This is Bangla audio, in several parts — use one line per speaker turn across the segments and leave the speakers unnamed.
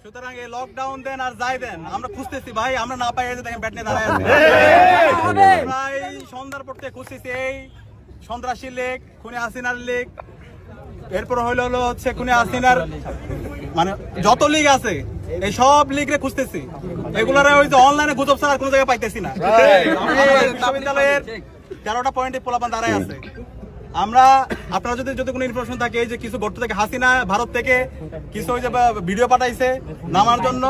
সুতরাং এই লকডাউন দেন আর যাই দেন, আমরা খুঁজতেছি ভাই, আমরা না পাই দেখেন ব্যাট নিয়ে দাঁড়ায় আছে। ভাই সন্ধ্যার পর থেকে খুঁজতেছি এই সন্ত্রাসী লীগ, খুনি হাসিনার লীগ, এরপর হলো হচ্ছে খুনি হাসিনার মানে যত লীগ আছে এই সব লীগরে খুঁজতেছি, এগুলার ওই যে অনলাইনে গুজব ছাড়া আর কোনো জায়গায় পাইতেছি না। বিশ্ববিদ্যালয়ের 13টা পয়েন্টে পোলাপান দাঁড়ায় আছে। আমরা আপনারা যদি কোনো ইনফরমেশন থাকে, এই যে কিছু গর্ত থেকে হাসিনা ভারত থেকে কিছু ওই যে ভিডিও পাঠাইছে নামার জন্য,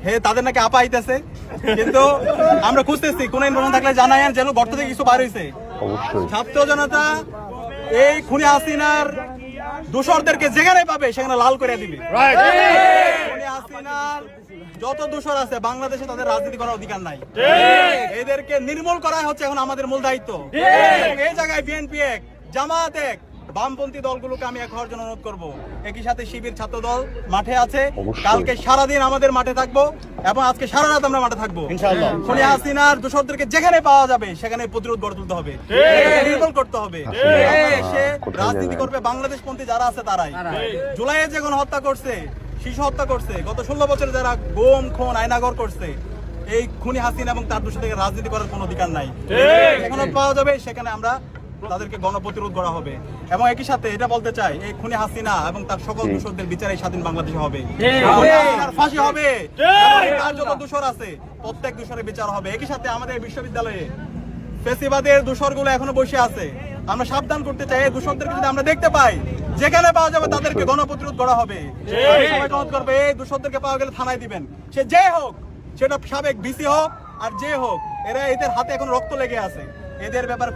হে তাদের নাকি আপা আইতেছে, কিন্তু আমরা খুঁজতেছি কোন ইনফরমেশন থাকলে জানায়েন যেন গর্ত থেকে কিছু বার হইছে। ছাত্র জনতা এই খুনি হাসিনার দোষরদেরকে যেখানে পাবে সেখানে লাল করে দিবে। খুনি হাসিনার যত দোষর আছে বাংলাদেশে তাদের রাজনীতি করার অধিকার নাই, এদেরকে নির্মূল করা হচ্ছে এখন আমাদের মূল দায়িত্ব। এই জায়গায় বিএনপি এক, জামাত এক, বামপন্থী দলগুলোকে আমি এক হওয়ার জন্য অনুরোধ করবো। একই সাথে শিবির ছাত্র দল মাঠে আছে, কালকে সারাদিন আমাদের মাঠে থাকবো এবং আজকে সারা রাত আমরা মাঠে থাকবো ইনশাআল্লাহ। খুনি হাসিনার দোষরদেরকে যেখানে পাওয়া যাবে সেখানে প্রতিরোধ গড়ে তুলতে হবে, নির্মূল করতে হবে। সে রাজনীতি করবে বাংলাদেশপন্থী যারা আছে তারাই। জুলাইয়ে যে গণহত্যা করছে, শিশু হত্যা করছে, গত 16 বছরে যারা গুম খুন আয়নাগর করছে, এই খুনি হাসিনা এবং তার দোষর থেকে রাজনীতি করার কোনো অধিকার নাই। যেখানে পাওয়া যাবে সেখানে আমরা তাদেরকে গণপ্রতিরোধ করা হবে। এবং একই সাথে এটা বলতে চাই, এই খুনি হাসিনা এবং তার সকল দোষরদের বিচার এই স্বাধীন বাংলাদেশে হবে, ফাঁসি হবে, তার যত দোষর আছে প্রত্যেক দোষরের বিচার হবে। একই সাথে আমাদের বিশ্ববিদ্যালয়ে ফেসিবাদের দোষরগুলো এখনো বসে আছে, আমরা সাবধান করতে চাই, এই দোষরদেরকে যদি আমরা দেখতে পাই যেখানে পাওয়া যাবে তাদেরকে গণপ্রতিরোধ করা হবে। সবাই অনুরোধ করবে এই দোষরদেরকে পাওয়া গেলে থানায় দিবেন, সে যে হোক, সেটা সাবেক ভিসি হোক আর যে হোক, এরা এদের হাতে এখন রক্ত লেগে আছে, এদের ব্যাপারে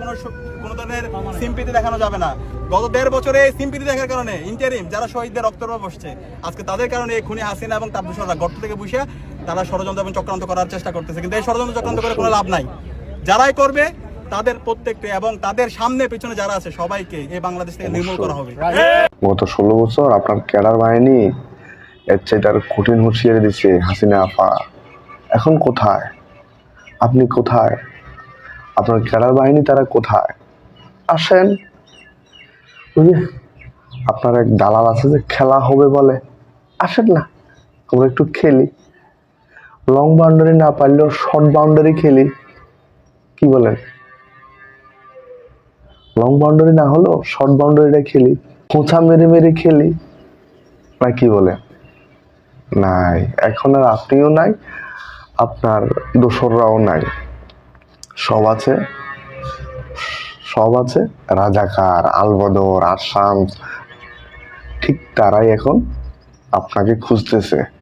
কোনো ধরনের সিম্পিতি দেখানো যাবে না। গত 1.5 বছরে সিম্পিতি দেখার কারণে ইন্টারিম যারা শহীদদের রক্তের উপর বসছে, আজকে তাদের কারণে এই খুনি হাসিনা এবং তার দোষররা গর্ত থেকে বসে তারা ষড়যন্ত্র এবং চক্রান্ত করার চেষ্টা করতেছে, কিন্তু এই ষড়যন্ত্র চক্রান্ত করে কোনো লাভ নাই। যারাই করবে তাদের প্রত্যেককে এবং তাদের সামনে পিছনে যারা আছে সবাইকে এই বাংলাদেশ থেকে নির্মূল করা হবে।
গত 16 বছর আপনার ক্যাডার বাহিনী এর চাইতে আর কঠিন হুঁশিয়ারি দিচ্ছে হাসিনা আপা। এখন কোথায় আপনি, কোথায় আপনার ক্যাডার বাহিনী, তারা কোথায়? আসেন, ওই যে আপনার এক দালাল আছে যে খেলা হবে বলে, আসেন না আমরা একটু খেলি, লং বাউন্ডারি না পারলেও শর্ট বাউন্ডারি খেলি, কি বলেন? লং বাউন্ডারি না হলেও শর্ট বাউন্ডারিটা খেলি, খোঁচা মেরে মেরে খেলি, না কি বলে? নাই, এখন আর আপনিও নাই, আপনার দোসররাও নাই, সব আছে রাজাকার, আলবদর, আসাম, ঠিক তারাই এখন আপনাকে খুঁজতেছে।